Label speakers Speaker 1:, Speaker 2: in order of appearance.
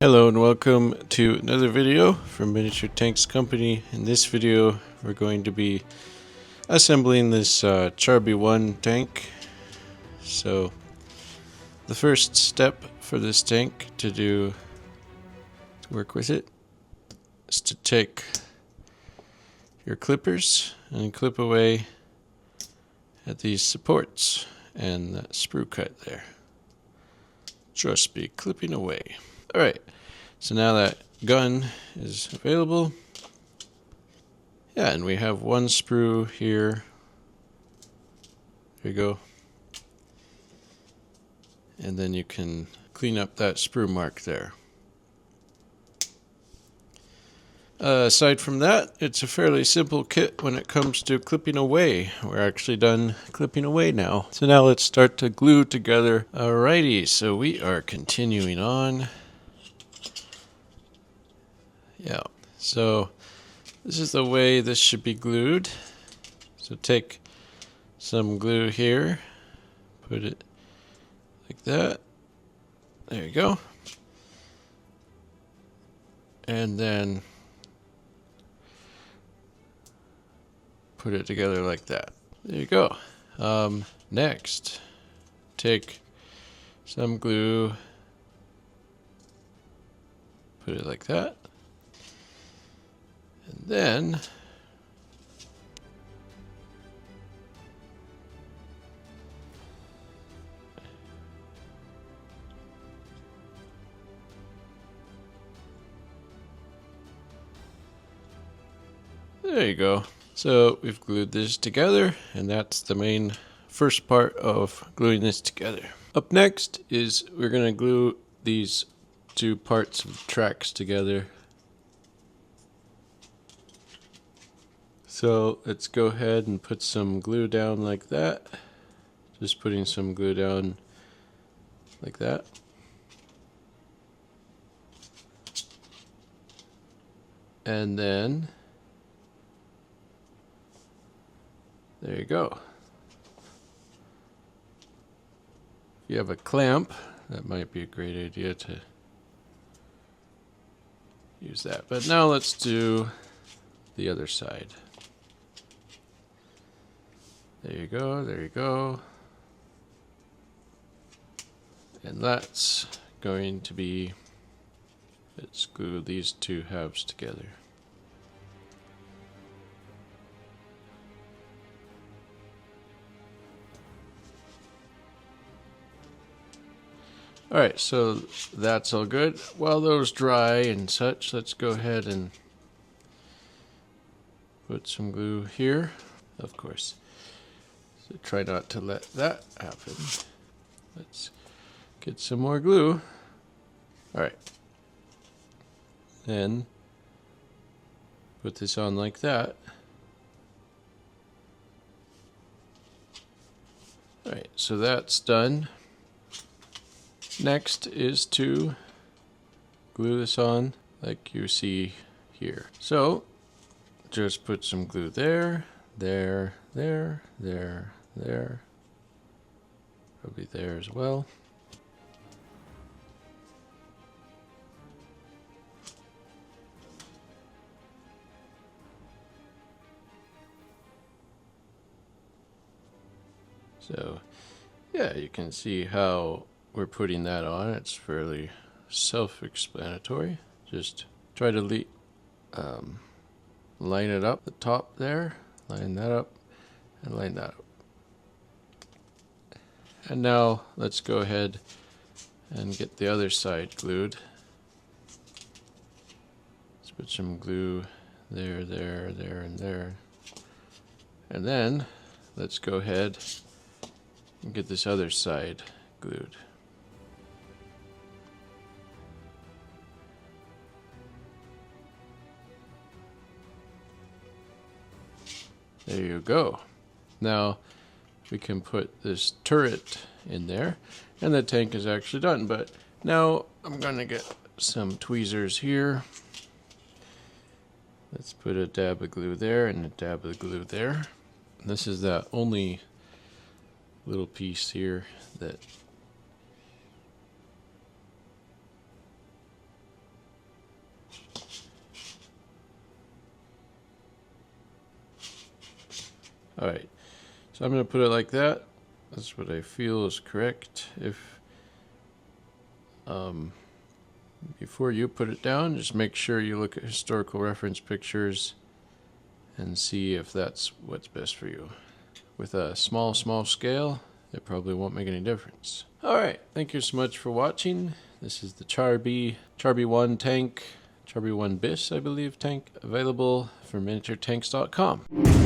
Speaker 1: Hello and welcome to another video from Miniature Tanks Company. In this video we're going to be assembling this Char 1 tank. So the first step for this tank to work with it is to take your clippers and clip away at these supports and that sprue cut there. Just be clipping away. Alright, so now that gun is available, and we have one sprue here. There you go. And then you can clean up that sprue mark there. Aside from that, it's a fairly simple kit when it comes to clipping away. We're actually done clipping away now. So now let's start to glue together. Alrighty, so we are continuing on. Yeah, so this is the way this should be glued. So take some glue here, put it like that. There you go. And then put it together like that. There you go. Next, take some glue, put it like that. And then there you go. So we've glued this together, and that's the main first part of gluing this together. Up next is we're going to glue these two parts of the tracks together. So let's go ahead and put some glue down like that. Just putting some glue down like that. And then there you go. If you have a clamp, that might be a great idea to use that. But now let's do the other side. There you go, there you go. And that's going to be, let's glue these two halves together. Alright, so that's all good. While those dry and such, let's go ahead and put some glue here, of course. So try not to let that happen. Let's get some more glue. Alright. Then put this on like that. Alright, so that's done. Next is to glue this on like you see here. So just put some glue there, there, there, there, there. Probably there as well. So yeah, you can see how we're putting that on. It's fairly self-explanatory. Just try to line it up the top there, line that up, and line that up. And now let's go ahead and get the other side glued. Let's put some glue there, there, there, and there. And then let's go ahead and get this other side glued. There you go. Now we can put this turret in there, and the tank is actually done. But now I'm going to get some tweezers here. Let's put a dab of glue there and a dab of glue there. This is the only little piece here that Alright, so I'm going to put it like that. That's what I feel is correct. If before you put it down, just make sure you look at historical reference pictures and see if that's what's best for you. With a small scale, it probably won't make any difference. Alright, thank you so much for watching. This is the Char B1 tank, Char B1 BIS, I believe, tank, available from miniaturetanks.com.